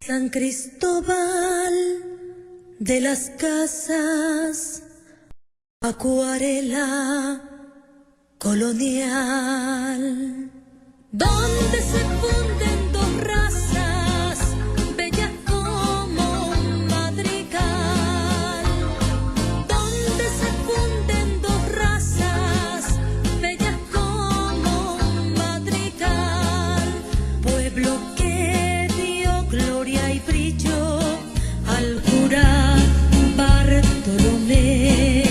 San Cristóbal de las Casas, acuarela colonial, donde se funden dos razas, bellas como un madrigal, donde se funden dos razas, bellas como un madrigal, pueblo que dio gloria y brillo al cura Bartolomé.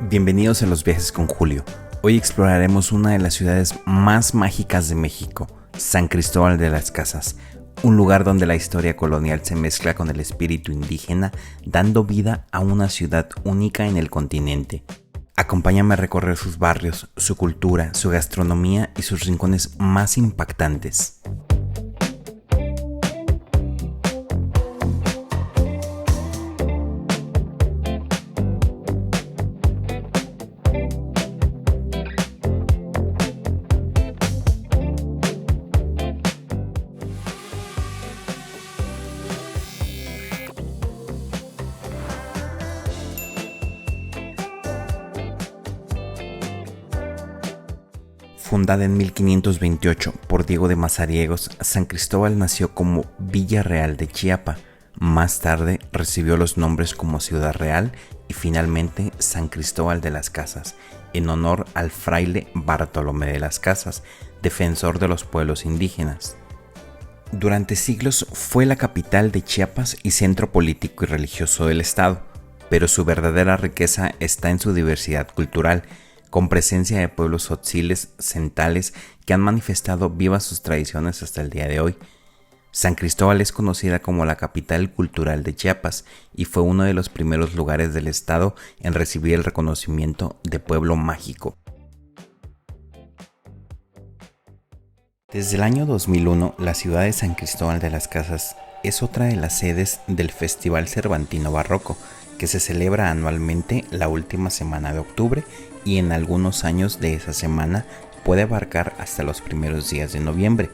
Bienvenidos a Los Viajes con Julio. Hoy exploraremos una de las ciudades más mágicas de México, San Cristóbal de las Casas, un lugar donde la historia colonial se mezcla con el espíritu indígena, dando vida a una ciudad única en el continente. Acompáñame a recorrer sus barrios, su cultura, su gastronomía y sus rincones más impactantes. Fundada en 1528 por Diego de Mazariegos, San Cristóbal nació como Villa Real de Chiapa. Más tarde recibió los nombres como Ciudad Real y finalmente San Cristóbal de las Casas, en honor al fraile Bartolomé de las Casas, defensor de los pueblos indígenas. Durante siglos fue la capital de Chiapas y centro político y religioso del estado, pero su verdadera riqueza está en su diversidad cultural, con presencia de pueblos tzotziles, centales, que han manifestado vivas sus tradiciones hasta el día de hoy. San Cristóbal es conocida como la capital cultural de Chiapas y fue uno de los primeros lugares del estado en recibir el reconocimiento de pueblo mágico. Desde el año 2001, la ciudad de San Cristóbal de las Casas es otra de las sedes del Festival Cervantino Barroco, que se celebra anualmente la última semana de octubre y en algunos años de esa semana puede abarcar hasta los primeros días de noviembre.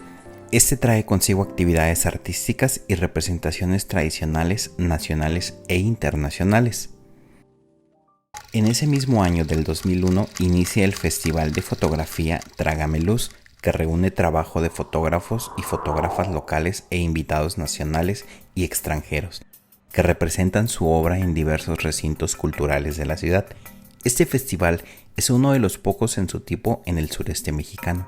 Este trae consigo actividades artísticas y representaciones tradicionales, nacionales e internacionales. En ese mismo año del 2001 inicia el Festival de Fotografía Trágame Luz, que reúne trabajo de fotógrafos y fotógrafas locales e invitados nacionales y extranjeros, que representan su obra en diversos recintos culturales de la ciudad. Este festival es uno de los pocos en su tipo en el sureste mexicano.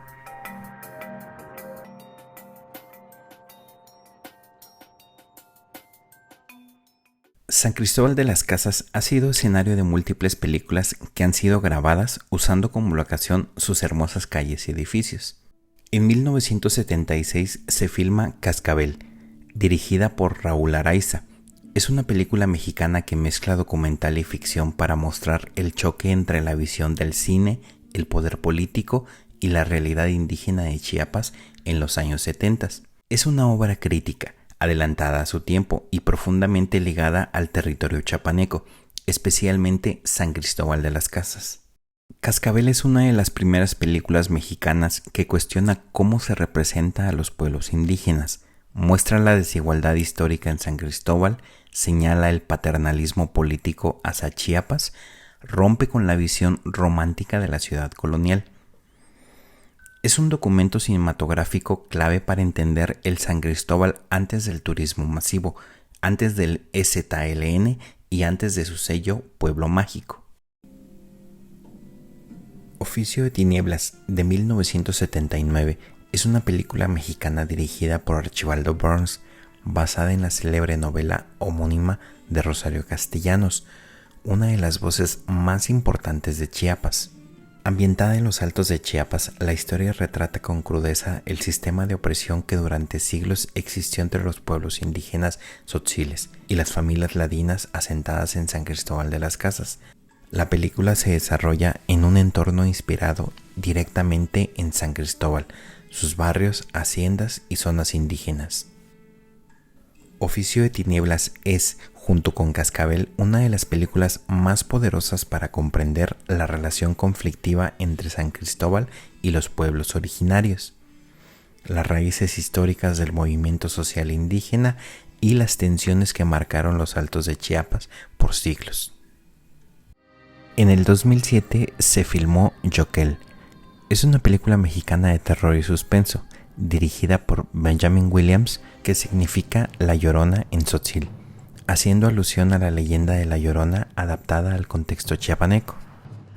San Cristóbal de las Casas ha sido escenario de múltiples películas que han sido grabadas usando como locación sus hermosas calles y edificios. En 1976 se filma Cascabel, dirigida por Raúl Araiza. Es una película mexicana que mezcla documental y ficción para mostrar el choque entre la visión del cine, el poder político y la realidad indígena de Chiapas en los años 70. Es una obra crítica, adelantada a su tiempo y profundamente ligada al territorio chiapaneco, especialmente San Cristóbal de las Casas. Cascabel es una de las primeras películas mexicanas que cuestiona cómo se representa a los pueblos indígenas, muestra la desigualdad histórica en San Cristóbal, señala el paternalismo político hacia Chiapas, rompe con la visión romántica de la ciudad colonial. Es un documento cinematográfico clave para entender el San Cristóbal antes del turismo masivo, antes del EZLN y antes de su sello Pueblo Mágico. Oficio de Tinieblas, de 1979, es una película mexicana dirigida por Archibaldo Burns, basada en la célebre novela homónima de Rosario Castellanos, una de las voces más importantes de Chiapas. Ambientada en los Altos de Chiapas, la historia retrata con crudeza el sistema de opresión que durante siglos existió entre los pueblos indígenas tzotziles y las familias ladinas asentadas en San Cristóbal de las Casas. La película se desarrolla en un entorno inspirado directamente en San Cristóbal, sus barrios, haciendas y zonas indígenas. Oficio de Tinieblas es, junto con Cascabel, una de las películas más poderosas para comprender la relación conflictiva entre San Cristóbal y los pueblos originarios, las raíces históricas del movimiento social indígena y las tensiones que marcaron los Altos de Chiapas por siglos. En el 2007 se filmó Yoquel. Es una película mexicana de terror y suspenso, dirigida por Benjamin Williams, que significa La Llorona en tzotzil, haciendo alusión a la leyenda de La Llorona adaptada al contexto chiapaneco.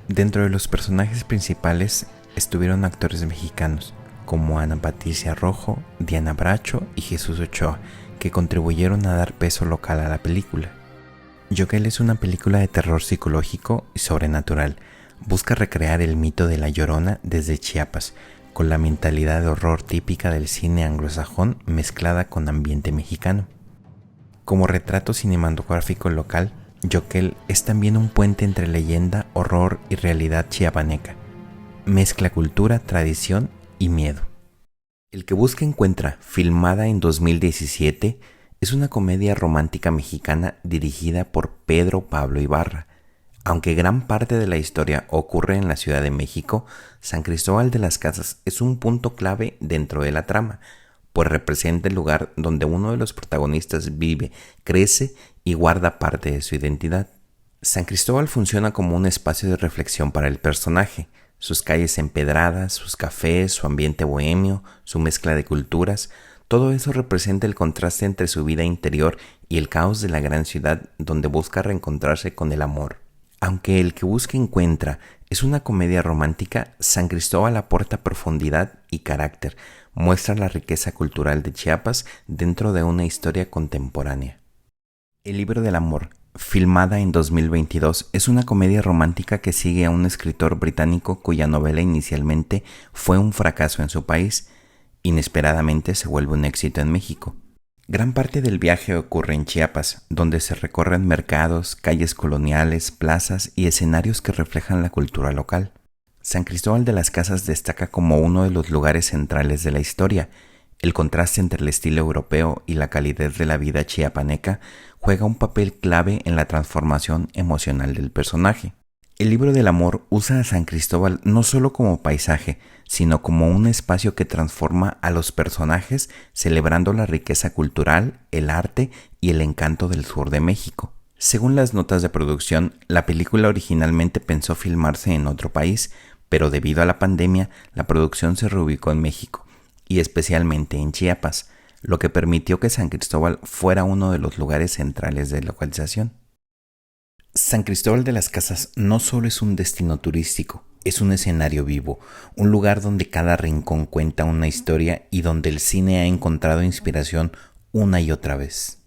Dentro de los personajes principales estuvieron actores mexicanos como Ana Patricia Rojo, Diana Bracho y Jesús Ochoa, que contribuyeron a dar peso local a la película. Yoquel es una película de terror psicológico y sobrenatural. Busca recrear el mito de La Llorona desde Chiapas, con la mentalidad de horror típica del cine anglosajón mezclada con ambiente mexicano. Como retrato cinematográfico local, Yoquel es también un puente entre leyenda, horror y realidad chiapaneca. Mezcla cultura, tradición y miedo. El que busca encuentra, filmada en 2017, es una comedia romántica mexicana dirigida por Pedro Pablo Ibarra. Aunque gran parte de la historia ocurre en la Ciudad de México, San Cristóbal de las Casas es un punto clave dentro de la trama, pues representa el lugar donde uno de los protagonistas vive, crece y guarda parte de su identidad. San Cristóbal funciona como un espacio de reflexión para el personaje. Sus calles empedradas, sus cafés, su ambiente bohemio, su mezcla de culturas, todo eso representa el contraste entre su vida interior y el caos de la gran ciudad donde busca reencontrarse con el amor. Aunque El que busca encuentra es una comedia romántica, San Cristóbal aporta profundidad y carácter, muestra la riqueza cultural de Chiapas dentro de una historia contemporánea. El libro del amor, filmada en 2022, es una comedia romántica que sigue a un escritor británico cuya novela inicialmente fue un fracaso en su país. Inesperadamente se vuelve un éxito en México. Gran parte del viaje ocurre en Chiapas, donde se recorren mercados, calles coloniales, plazas y escenarios que reflejan la cultura local. San Cristóbal de las Casas destaca como uno de los lugares centrales de la historia. El contraste entre el estilo europeo y la calidez de la vida chiapaneca juega un papel clave en la transformación emocional del personaje. El libro del amor usa a San Cristóbal no solo como paisaje, sino como un espacio que transforma a los personajes, celebrando la riqueza cultural, el arte y el encanto del sur de México. Según las notas de producción, la película originalmente pensó filmarse en otro país, pero debido a la pandemia, la producción se reubicó en México, y especialmente en Chiapas, lo que permitió que San Cristóbal fuera uno de los lugares centrales de localización. San Cristóbal de las Casas no solo es un destino turístico, es un escenario vivo, un lugar donde cada rincón cuenta una historia y donde el cine ha encontrado inspiración una y otra vez.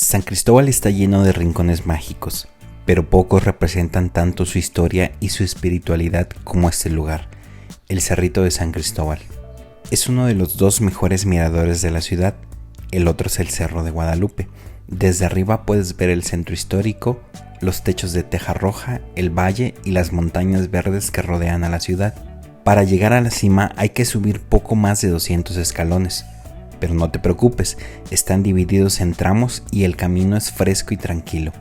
San Cristóbal está lleno de rincones mágicos, pero pocos representan tanto su historia y su espiritualidad como este lugar, el Cerrito de San Cristóbal. Es uno de los dos mejores miradores de la ciudad, el otro es el Cerro de Guadalupe. Desde arriba puedes ver el centro histórico, los techos de teja roja, el valle y las montañas verdes que rodean a la ciudad. Para llegar a la cima hay que subir poco más de 200 escalones. Pero no te preocupes, están divididos en tramos y el camino es fresco y tranquilo.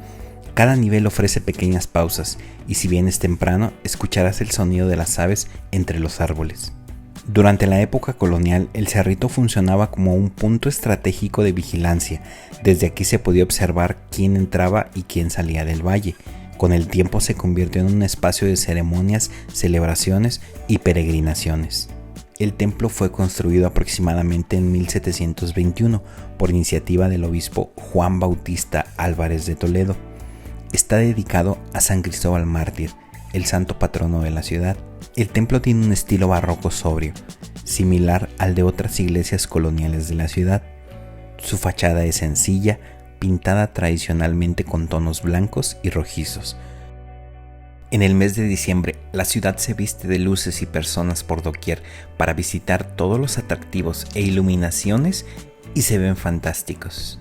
Cada nivel ofrece pequeñas pausas y si vienes temprano escucharás el sonido de las aves entre los árboles. Durante la época colonial, el cerrito funcionaba como un punto estratégico de vigilancia. Desde aquí se podía observar quién entraba y quién salía del valle. Con el tiempo se convirtió en un espacio de ceremonias, celebraciones y peregrinaciones. El templo fue construido aproximadamente en 1721 por iniciativa del obispo Juan Bautista Álvarez de Toledo. Está dedicado a San Cristóbal Mártir, el santo patrono de la ciudad. El templo tiene un estilo barroco sobrio, similar al de otras iglesias coloniales de la ciudad. Su fachada es sencilla, pintada tradicionalmente con tonos blancos y rojizos. En el mes de diciembre, la ciudad se viste de luces y personas por doquier para visitar todos los atractivos e iluminaciones y se ven fantásticos.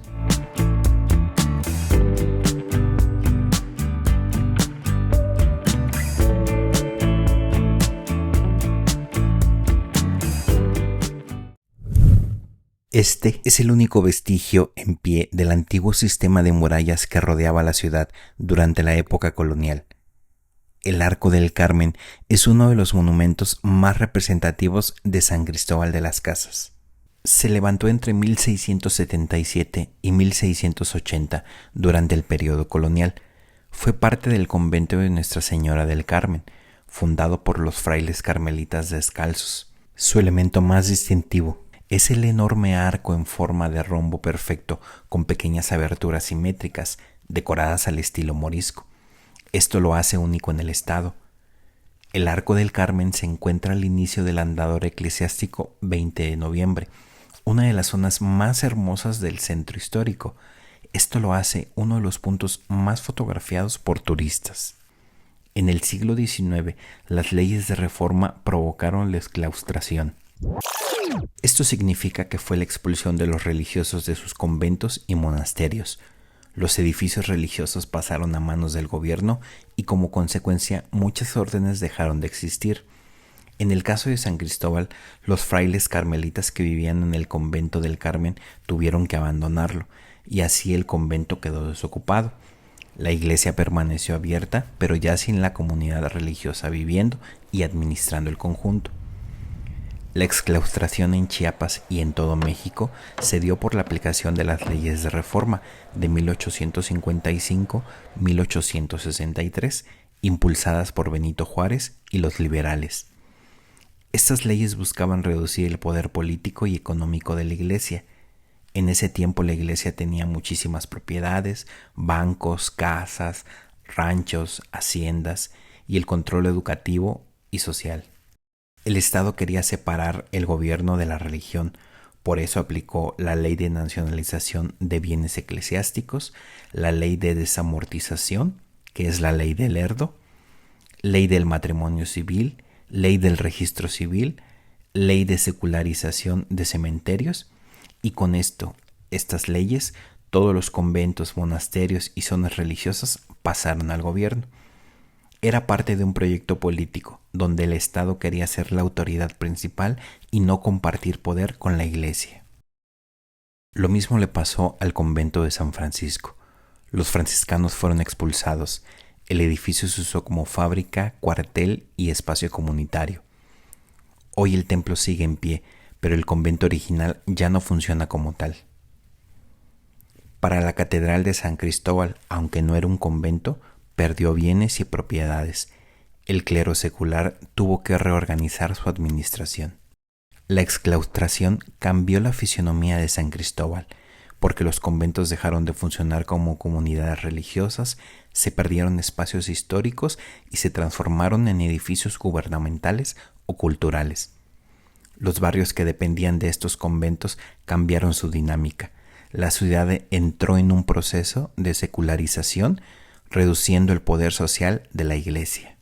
Este es el único vestigio en pie del antiguo sistema de murallas que rodeaba la ciudad durante la época colonial. El Arco del Carmen es uno de los monumentos más representativos de San Cristóbal de las Casas. Se levantó entre 1677 y 1680 durante el periodo colonial. Fue parte del convento de Nuestra Señora del Carmen, fundado por los frailes carmelitas descalzos. Su elemento más distintivo es el enorme arco en forma de rombo perfecto con pequeñas aberturas simétricas decoradas al estilo morisco. Esto lo hace único en el estado. El Arco del Carmen se encuentra al inicio del andador eclesiástico 20 de noviembre, una de las zonas más hermosas del centro histórico. Esto lo hace uno de los puntos más fotografiados por turistas. En el siglo XIX, las leyes de reforma provocaron la exclaustración. Esto significa que fue la expulsión de los religiosos de sus conventos y monasterios. Los edificios religiosos pasaron a manos del gobierno y como consecuencia muchas órdenes dejaron de existir. En el caso de San Cristóbal, los frailes carmelitas que vivían en el convento del Carmen tuvieron que abandonarlo y así el convento quedó desocupado. La iglesia permaneció abierta, pero ya sin la comunidad religiosa viviendo y administrando el conjunto. La exclaustración en Chiapas y en todo México se dio por la aplicación de las leyes de reforma de 1855-1863, impulsadas por Benito Juárez y los liberales. Estas leyes buscaban reducir el poder político y económico de la iglesia. En ese tiempo la iglesia tenía muchísimas propiedades, bancos, casas, ranchos, haciendas y el control educativo y social. El Estado quería separar el gobierno de la religión, por eso aplicó la Ley de Nacionalización de Bienes Eclesiásticos, la Ley de Desamortización, que es la Ley del Lerdo, Ley del Matrimonio Civil, Ley del Registro Civil, Ley de Secularización de Cementerios, y con estas leyes, todos los conventos, monasterios y zonas religiosas pasaron al gobierno. Era parte de un proyecto político donde el Estado quería ser la autoridad principal y no compartir poder con la Iglesia. Lo mismo le pasó al convento de San Francisco. Los franciscanos fueron expulsados. El edificio se usó como fábrica, cuartel y espacio comunitario. Hoy el templo sigue en pie, pero el convento original ya no funciona como tal. Para la Catedral de San Cristóbal, aunque no era un convento, perdió bienes y propiedades. El clero secular tuvo que reorganizar su administración. La exclaustración cambió la fisonomía de San Cristóbal, porque los conventos dejaron de funcionar como comunidades religiosas, se perdieron espacios históricos y se transformaron en edificios gubernamentales o culturales. Los barrios que dependían de estos conventos cambiaron su dinámica. La ciudad entró en un proceso de secularización, reduciendo el poder social de la Iglesia.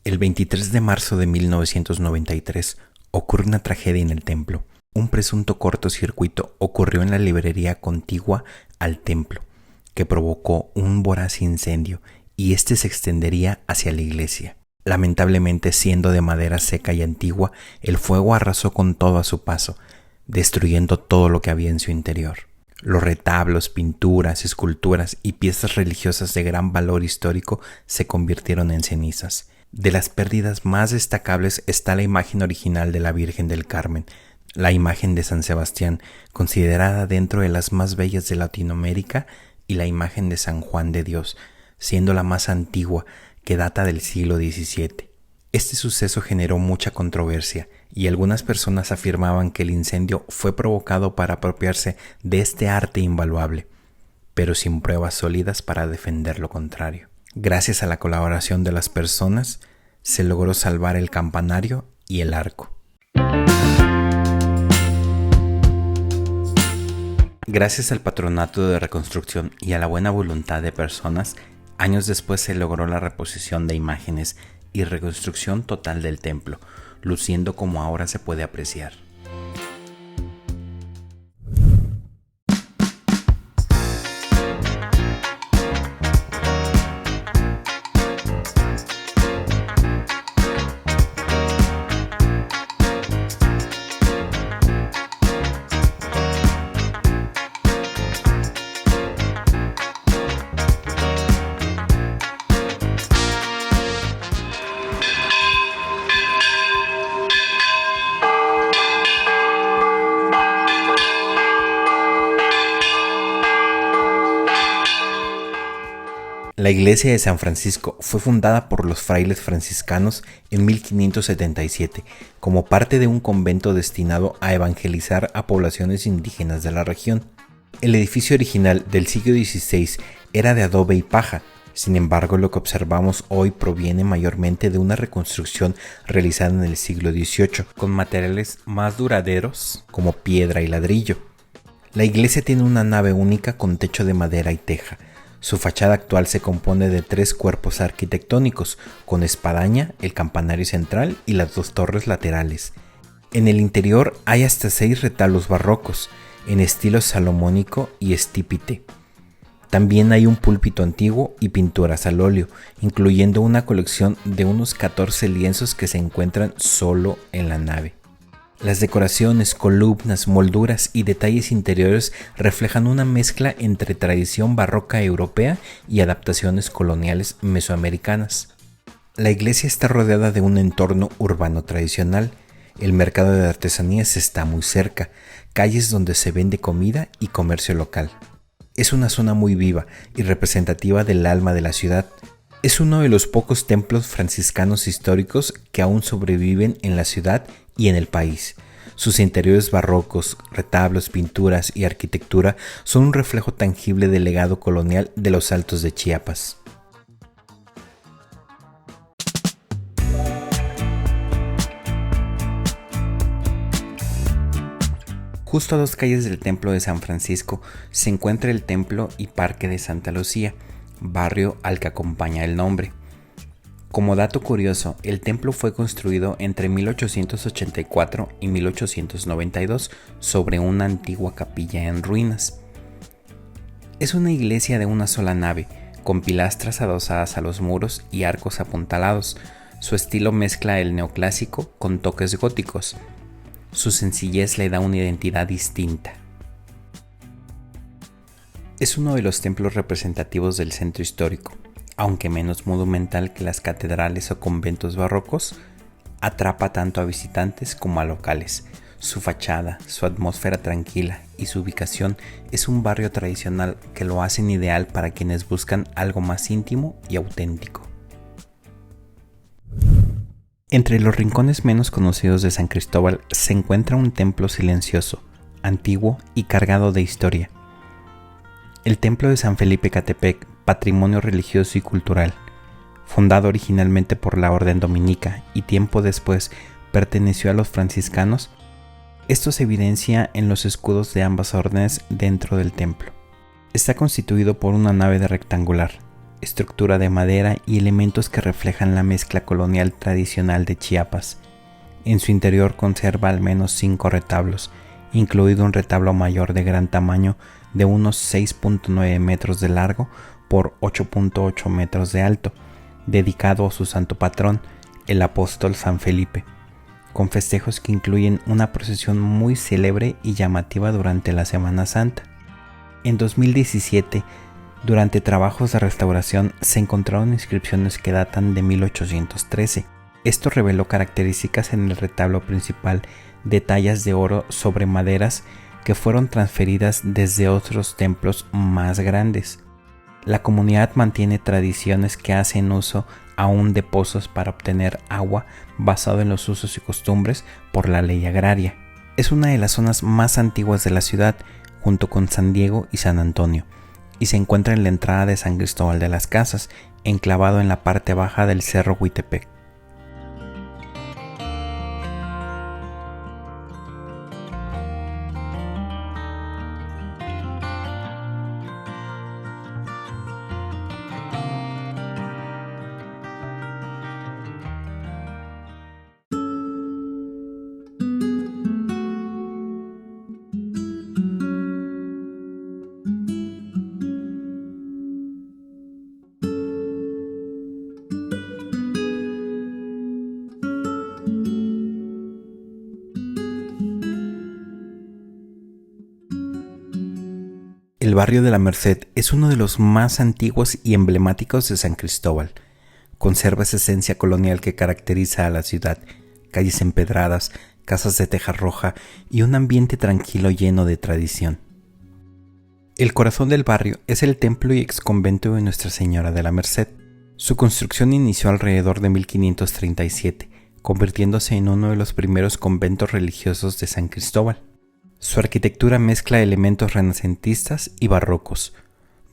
El 23 de marzo de 1993 ocurre una tragedia en el templo. Un presunto cortocircuito ocurrió en la librería contigua al templo, que provocó un voraz incendio y este se extendería hacia la iglesia. Lamentablemente, siendo de madera seca y antigua, el fuego arrasó con todo a su paso, destruyendo todo lo que había en su interior. Los retablos, pinturas, esculturas y piezas religiosas de gran valor histórico se convirtieron en cenizas. De las pérdidas más destacables está la imagen original de la Virgen del Carmen, la imagen de San Sebastián, considerada dentro de las más bellas de Latinoamérica, y la imagen de San Juan de Dios, siendo la más antigua, que data del siglo XVII. Este suceso generó mucha controversia y algunas personas afirmaban que el incendio fue provocado para apropiarse de este arte invaluable, pero sin pruebas sólidas para defender lo contrario. Gracias a la colaboración de las personas, se logró salvar el campanario y el arco. Gracias al patronato de reconstrucción y a la buena voluntad de personas, años después se logró la reposición de imágenes y reconstrucción total del templo, luciendo como ahora se puede apreciar. La iglesia de San Francisco fue fundada por los frailes franciscanos en 1577 como parte de un convento destinado a evangelizar a poblaciones indígenas de la región. El edificio original del siglo XVI era de adobe y paja, sin embargo lo que observamos hoy proviene mayormente de una reconstrucción realizada en el siglo XVIII con materiales más duraderos como piedra y ladrillo. La iglesia tiene una nave única con techo de madera y teja. Su fachada actual se compone de 3 cuerpos arquitectónicos, con espadaña, el campanario central y las 2 torres laterales. En el interior hay hasta 6 retablos barrocos, en estilo salomónico y estípite. También hay un púlpito antiguo y pinturas al óleo, incluyendo una colección de unos 14 lienzos que se encuentran solo en la nave. Las decoraciones, columnas, molduras y detalles interiores reflejan una mezcla entre tradición barroca europea y adaptaciones coloniales mesoamericanas. La iglesia está rodeada de un entorno urbano tradicional. El mercado de artesanías está muy cerca, calles donde se vende comida y comercio local. Es una zona muy viva y representativa del alma de la ciudad. Es uno de los pocos templos franciscanos históricos que aún sobreviven en la ciudad y en el país. Sus interiores barrocos, retablos, pinturas y arquitectura son un reflejo tangible del legado colonial de los Altos de Chiapas. Justo a 2 calles del Templo de San Francisco se encuentra el Templo y Parque de Santa Lucía, barrio al que acompaña el nombre. Como dato curioso, el templo fue construido entre 1884 y 1892 sobre una antigua capilla en ruinas. Es una iglesia de una sola nave, con pilastras adosadas a los muros y arcos apuntalados. Su estilo mezcla el neoclásico con toques góticos. Su sencillez le da una identidad distinta. Es uno de los templos representativos del centro histórico. Aunque menos monumental que las catedrales o conventos barrocos, atrapa tanto a visitantes como a locales. Su fachada, su atmósfera tranquila y su ubicación es un barrio tradicional que lo hacen ideal para quienes buscan algo más íntimo y auténtico. Entre los rincones menos conocidos de San Cristóbal se encuentra un templo silencioso, antiguo y cargado de historia. El templo de San Felipe Catepec, patrimonio religioso y cultural, fundado originalmente por la orden dominica y tiempo después perteneció a los franciscanos. Esto se evidencia en los escudos de ambas órdenes dentro del templo. Está constituido por una nave rectangular, estructura de madera y elementos que reflejan la mezcla colonial tradicional de Chiapas. En su interior conserva al menos 5 retablos, incluido un retablo mayor de gran tamaño de unos 6.9 metros de largo por 8.8 metros de alto, dedicado a su santo patrón, el apóstol San Felipe, con festejos que incluyen una procesión muy célebre y llamativa durante la Semana Santa. En 2017, durante trabajos de restauración, se encontraron inscripciones que datan de 1813. Esto reveló características en el retablo principal de tallas de oro sobre maderas que fueron transferidas desde otros templos más grandes. La comunidad mantiene tradiciones que hacen uso aún de pozos para obtener agua basado en los usos y costumbres por la ley agraria. Es una de las zonas más antiguas de la ciudad, junto con San Diego y San Antonio, y se encuentra en la entrada de San Cristóbal de las Casas, enclavado en la parte baja del Cerro Huitepec. El barrio de la Merced es uno de los más antiguos y emblemáticos de San Cristóbal. Conserva esa esencia colonial que caracteriza a la ciudad, calles empedradas, casas de teja roja y un ambiente tranquilo lleno de tradición. El corazón del barrio es el templo y exconvento de Nuestra Señora de la Merced. Su construcción inició alrededor de 1537, convirtiéndose en uno de los primeros conventos religiosos de San Cristóbal. Su arquitectura mezcla elementos renacentistas y barrocos.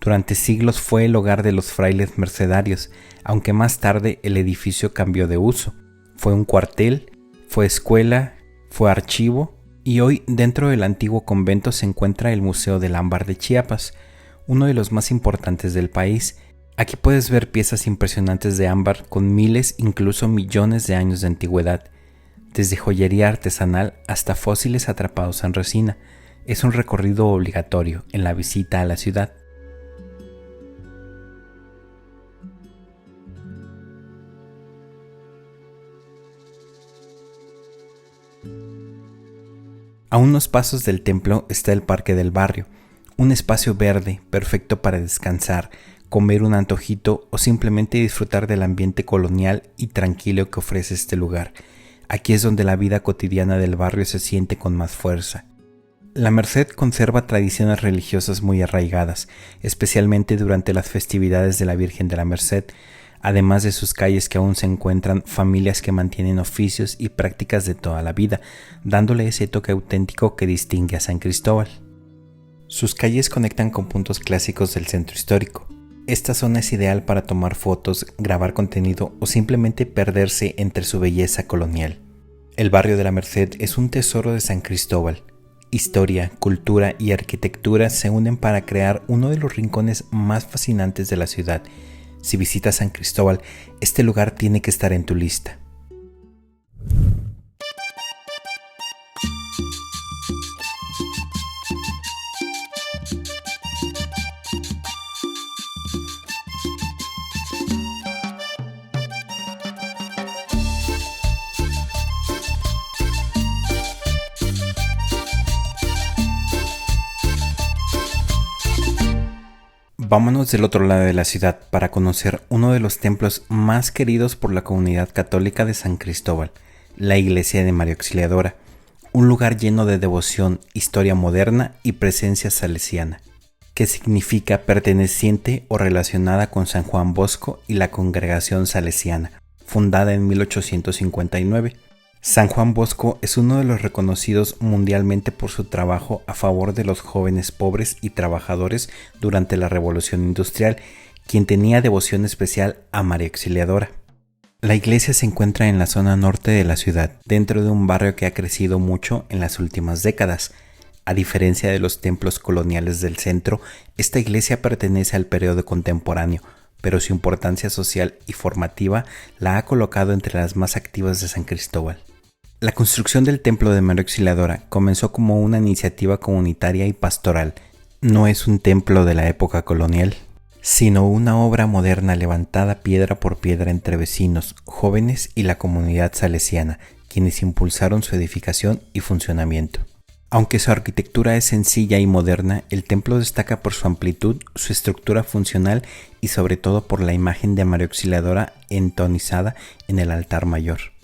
Durante siglos fue el hogar de los frailes mercedarios, aunque más tarde el edificio cambió de uso. Fue un cuartel, fue escuela, fue archivo y hoy dentro del antiguo convento se encuentra el Museo del Ámbar de Chiapas, uno de los más importantes del país. Aquí puedes ver piezas impresionantes de ámbar con miles, incluso millones de años de antigüedad. Desde joyería artesanal hasta fósiles atrapados en resina. Es un recorrido obligatorio en la visita a la ciudad. A unos pasos del templo está el Parque del Barrio, un espacio verde perfecto para descansar, comer un antojito o simplemente disfrutar del ambiente colonial y tranquilo que ofrece este lugar. Aquí es donde la vida cotidiana del barrio se siente con más fuerza. La Merced conserva tradiciones religiosas muy arraigadas, especialmente durante las festividades de la Virgen de la Merced, además de sus calles que aún se encuentran familias que mantienen oficios y prácticas de toda la vida, dándole ese toque auténtico que distingue a San Cristóbal. Sus calles conectan con puntos clásicos del centro histórico. Esta zona es ideal para tomar fotos, grabar contenido o simplemente perderse entre su belleza colonial. El barrio de la Merced es un tesoro de San Cristóbal. Historia, cultura y arquitectura se unen para crear uno de los rincones más fascinantes de la ciudad. Si visitas San Cristóbal, este lugar tiene que estar en tu lista. Vámonos del otro lado de la ciudad para conocer uno de los templos más queridos por la comunidad católica de San Cristóbal, la iglesia de María Auxiliadora, un lugar lleno de devoción, historia moderna y presencia salesiana, que significa perteneciente o relacionada con San Juan Bosco y la congregación salesiana, fundada en 1859. San Juan Bosco es uno de los reconocidos mundialmente por su trabajo a favor de los jóvenes pobres y trabajadores durante la Revolución Industrial, quien tenía devoción especial a María Auxiliadora. La iglesia se encuentra en la zona norte de la ciudad, dentro de un barrio que ha crecido mucho en las últimas décadas. A diferencia de los templos coloniales del centro, esta iglesia pertenece al periodo contemporáneo, pero su importancia social y formativa la ha colocado entre las más activas de San Cristóbal. La construcción del templo de María Auxiliadora comenzó como una iniciativa comunitaria y pastoral. No es un templo de la época colonial, sino una obra moderna levantada piedra por piedra entre vecinos, jóvenes y la comunidad salesiana, quienes impulsaron su edificación y funcionamiento. Aunque su arquitectura es sencilla y moderna, el templo destaca por su amplitud, su estructura funcional y sobre todo por la imagen de María Auxiliadora entonizada en el altar mayor.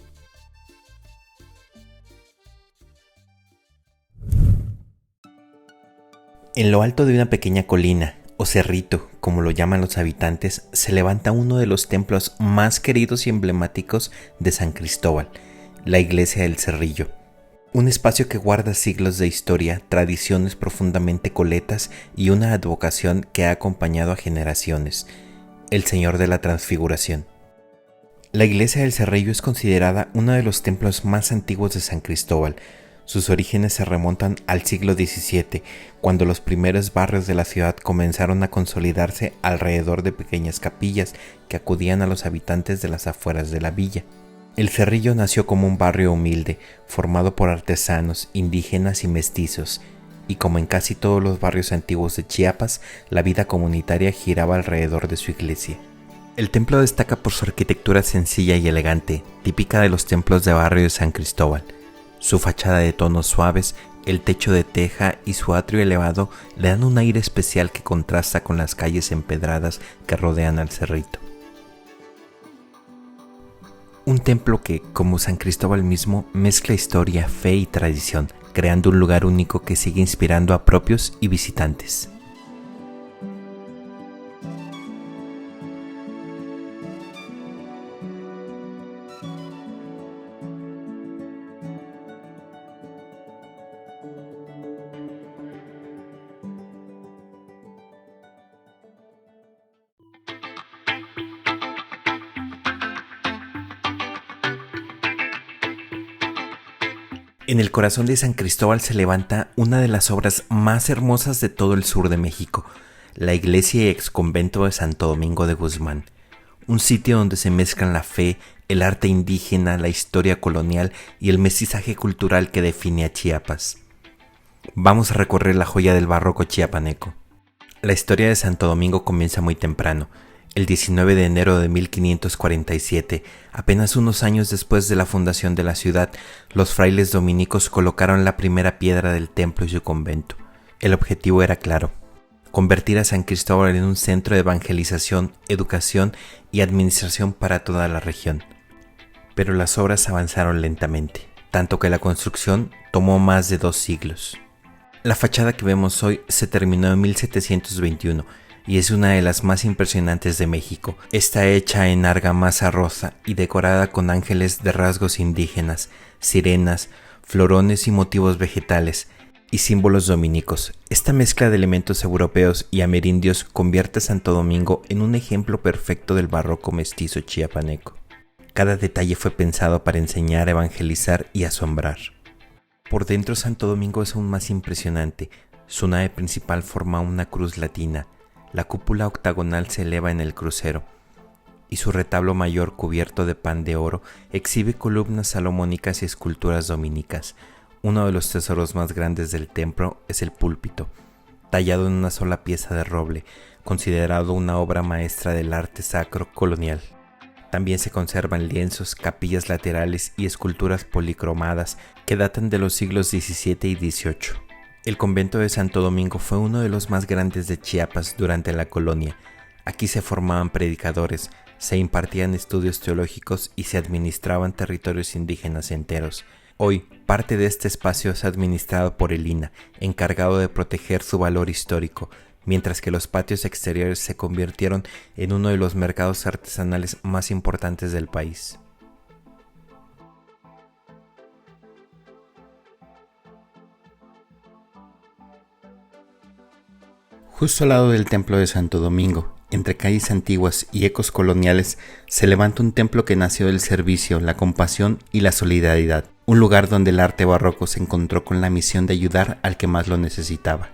En lo alto de una pequeña colina, o cerrito, como lo llaman los habitantes, se levanta uno de los templos más queridos y emblemáticos de San Cristóbal, la iglesia del Cerrillo. Un espacio que guarda siglos de historia, tradiciones profundamente coletas y una advocación que ha acompañado a generaciones, el Señor de la Transfiguración. La iglesia del Cerrillo es considerada uno de los templos más antiguos de San Cristóbal. Sus orígenes se remontan al siglo XVII, cuando los primeros barrios de la ciudad comenzaron a consolidarse alrededor de pequeñas capillas que acudían a los habitantes de las afueras de la villa. El Cerrillo nació como un barrio humilde, formado por artesanos, indígenas y mestizos, y como en casi todos los barrios antiguos de Chiapas, la vida comunitaria giraba alrededor de su iglesia. El templo destaca por su arquitectura sencilla y elegante, típica de los templos de barrio de San Cristóbal. Su fachada de tonos suaves El techo de teja y su atrio elevado le dan un aire especial que contrasta con las calles empedradas que rodean al cerrito. Un templo que, como San Cristóbal mismo, mezcla historia, fe y tradición, creando un lugar único que sigue inspirando a propios y visitantes. En el corazón de San Cristóbal se levanta una de las obras más hermosas de todo el sur de México, la iglesia y exconvento de Santo Domingo de Guzmán, un sitio donde se mezclan la fe, el arte indígena, la historia colonial y el mestizaje cultural que define a Chiapas. Vamos a recorrer la joya del barroco chiapaneco. La historia de Santo Domingo comienza muy temprano. El 19 de enero de 1547, apenas unos años después de la fundación de la ciudad, los frailes dominicos colocaron la primera piedra del templo y su convento. El objetivo era claro: convertir a San Cristóbal en un centro de evangelización, educación y administración para toda la región. Pero las obras avanzaron lentamente, tanto que la construcción tomó más de 2 siglos. La fachada que vemos hoy se terminó en 1721, y es una de las más impresionantes de México. Está hecha en argamasa rosa y decorada con ángeles de rasgos indígenas, sirenas, florones y motivos vegetales, y símbolos dominicos. Esta mezcla de elementos europeos y amerindios convierte a Santo Domingo en un ejemplo perfecto del barroco mestizo chiapaneco. Cada detalle fue pensado para enseñar, evangelizar y asombrar. Por dentro, Santo Domingo es aún más impresionante. Su nave principal forma una cruz latina. La cúpula octagonal se eleva en el crucero, y su retablo mayor, cubierto de pan de oro, exhibe columnas salomónicas y esculturas dominicas. Uno de los tesoros más grandes del templo es el púlpito, tallado en una sola pieza de roble, considerado una obra maestra del arte sacro colonial. También se conservan lienzos, capillas laterales y esculturas policromadas que datan de los siglos XVII y XVIII. El convento de Santo Domingo fue uno de los más grandes de Chiapas durante la colonia. Aquí se formaban predicadores, se impartían estudios teológicos y se administraban territorios indígenas enteros. Hoy, parte de este espacio es administrado por el INAH, encargado de proteger su valor histórico, mientras que los patios exteriores se convirtieron en uno de los mercados artesanales más importantes del país. Justo al lado del templo de Santo Domingo, entre calles antiguas y ecos coloniales, se levanta un templo que nació del servicio, la compasión y la solidaridad, un lugar donde el arte barroco se encontró con la misión de ayudar al que más lo necesitaba.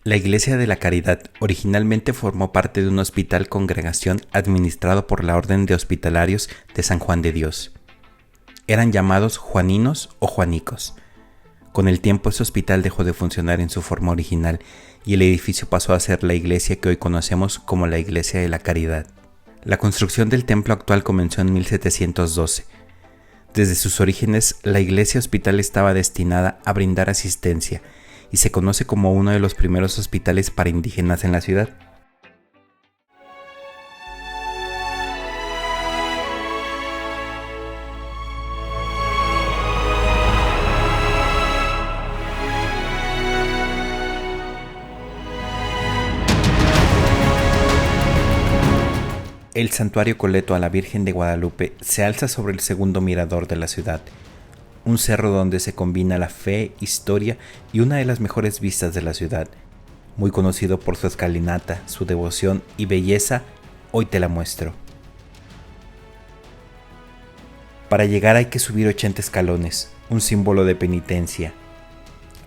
La Iglesia de la Caridad originalmente formó parte de un hospital congregación administrado por la Orden de Hospitalarios de San Juan de Dios. Eran llamados juaninos o juanicos. Con el tiempo ese hospital dejó de funcionar en su forma original y el edificio pasó a ser la iglesia que hoy conocemos como la Iglesia de la Caridad. La construcción del templo actual comenzó en 1712. Desde sus orígenes, la iglesia hospital estaba destinada a brindar asistencia y se conoce como uno de los primeros hospitales para indígenas en la ciudad. El santuario Coleto a la Virgen de Guadalupe se alza sobre el segundo mirador de la ciudad, un cerro donde se combina la fe, historia y una de las mejores vistas de la ciudad. Muy conocido por su escalinata, su devoción y belleza, hoy te la muestro. Para llegar hay que subir 80 escalones, un símbolo de penitencia.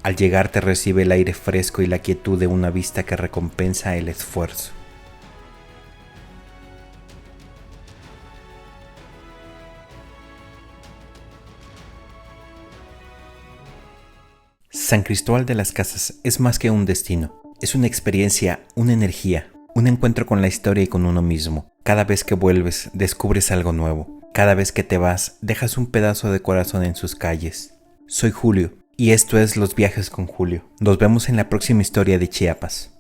Al llegar te recibe el aire fresco y la quietud de una vista que recompensa el esfuerzo. San Cristóbal de las Casas es más que un destino, es una experiencia, una energía, un encuentro con la historia y con uno mismo. Cada vez que vuelves, descubres algo nuevo. Cada vez que te vas, dejas un pedazo de corazón en sus calles. Soy Julio, y esto es Los Viajes con Julio. Nos vemos en la próxima historia de Chiapas.